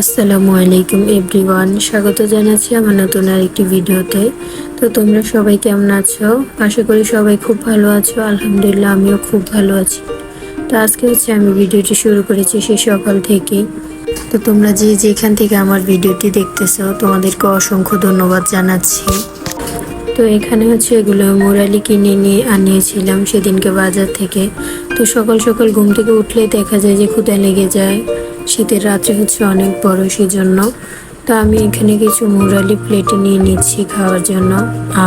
আসসালামু আলাইকুম এভরিওয়ান, স্বাগত জানাচ্ছি আমার নতুন আরেকটি ভিডিওতে। তো তোমরা সবাই কেমন আছো? আশা করি সবাই খুব ভালো আছো। আলহামদুলিল্লাহ, আমিও খুব ভালো আছি। তো আজকে আমি ভিডিওটি শুরু করেছি সেই সকাল থেকে। তো তোমরা যে যেখান থেকে আমার ভিডিওটি দেখতেছো তোমাদেরকে অসংখ্য ধন্যবাদ জানাচ্ছি। তো এখানে এগুলো মোরালি কিনে নিয়ে আনিয়েছিলাম সেদিনকে বাজার থেকে। তো সকাল সকাল ঘুম থেকে উঠলে দেখা যায় যে ক্ষুধা লেগে যায়। শীতের রাত্রে অনেক বড়, সেজন্য তো আমি এখানে কিছু মোরালি প্লেটে নিয়ে নিচ্ছি খাওয়ার জন্য।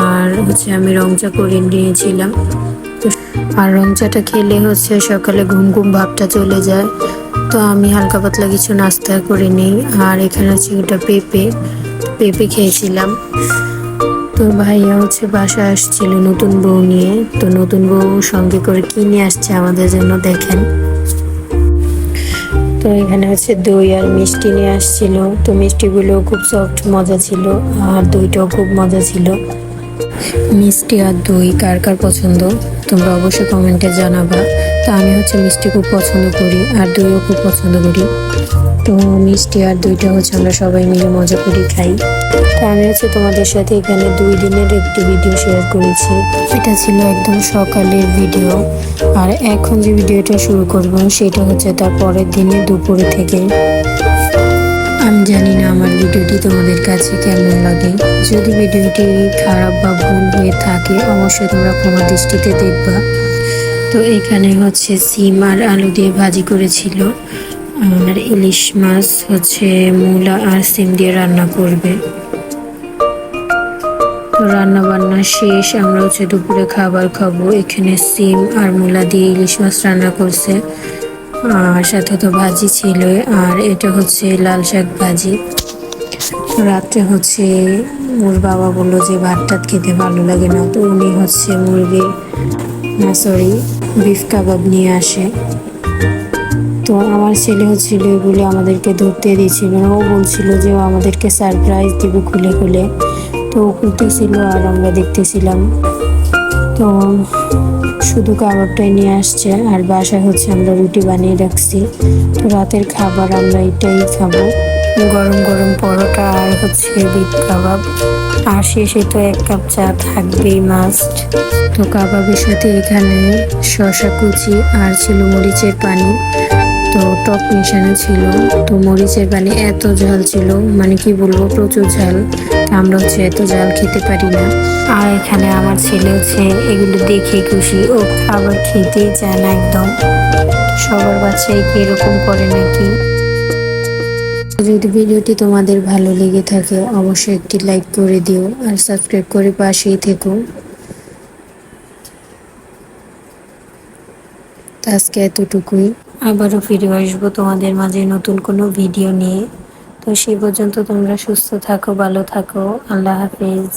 আর আমি রং চা করে নিয়েছিলাম। তো আর রং চাটা খেলে সকালে ঘুম ঘুম ভাবটা চলে যায়। তো আমি হালকা পাতলা কিছু নাস্তা করে নিই। আর এখানে ওটা পেঁপে পেঁপে খেয়েছিলাম। তো ভাইয়া বাসায় আসছিল নতুন বউ নিয়ে। তো নতুন বউ সঙ্গে করে কি নিয়ে আসছে আমাদের জন্য দেখেন। তো এখানে দই আর মিষ্টি নিয়ে আসছিল। তো মিষ্টিগুলো খুব সফট মজা ছিল, আর দইটাও খুব মজা ছিল। মিষ্টি আর দই কার কার পছন্দ তোমরা অবশ্যই কমেন্টে জানাবা। তো আমি মিষ্টি খুব পছন্দ করি আর দইও খুব পছন্দ করি। তো মিষ্টি আর দইটা আমরা সবাই মিলে মজা করে খাই। তো আমি তোমাদের সাথে এখানে 2 দিনের একটি ভিডিও শেয়ার করেছি। এটা ছিল একদম সকালের ভিডিও। আর এখন যে ভিডিওটা শুরু করব সেটা তার পরের দিনে দুপুরে থেকে। আমি জানি না আমার ভিডিওটি তোমাদের কাছে কেমন লাগে। যদি ভিডিওটি খারাপ বা ভুল হয়ে থাকে অবশ্যই তোমরা ক্ষমা দৃষ্টিতে দেখবা। তো এখানে সিম আর আলু দিয়ে ভাজি করেছিল। আর ইলিশ মাছ মূলা আর সিম দিয়ে রান্না করবে। তো রান্না বান্না শেষ, আমরা দুপুরে খাবার খাবো। এখানে সিম আর মূলা দিয়ে ইলিশ মাছ রান্না করছে, আর সাথে তো ভাজি ছিল। আর এটা লাল শাক ভাজি। রাত্রে ওর বাবা বললো যে ভাত টাত খেতে ভালো লাগে না, তো উনি মুরগির বিফ কাবাব নিয়ে আসে। তো আমার ছেলে এগুলো আমাদেরকে ধরতে দিয়েছিল। ও বলছিল যে ও আমাদেরকে সারপ্রাইজ দিবে খুলে খুলে। তো ও খুলতেছিল আর আমরা দেখতেছিলাম। তো শুধু কাবাবটাই নিয়ে আসছে, আর বাসায় আমরা রুটি বানিয়ে রাখছি। তো রাতের খাবার আমরা এটাই খাবো, গরম গরম পরোটা আর বিফ কাবাব। আর শেষে তো 1 কাপ চা থাকবেই মাস্ট। তো কাবাবের সাথে এখানে শসা কুচি আর ছিল মরিচের পানি। তো টক মিশানো ছিল। তো মরিচের পানি এত ঝাল ছিল, মানে কি বলবো, প্রচুর ঝাল। আমরা এত ঝাল খেতে পারি না। আর এখানে আমার ছেলে এগুলো দেখে খুশি, ও খাবার খেতেই চায় না একদম। সবার বাচ্চাই কি এরকম করে নাকি? যদি ভিডিওটি তোমাদের ভালো লেগে থাকে অবশ্যই একটি লাইক করে দিও, আর সাবস্ক্রাইব করে পাশেই থেকো। আজকে এতটুকুই। আবারও ফিরে আসবো তোমাদের মাঝে নতুন কোনো ভিডিও নিয়ে। তো সেই পর্যন্ত তোমরা সুস্থ থাকো, ভালো থাকো। আল্লাহ হাফেজ।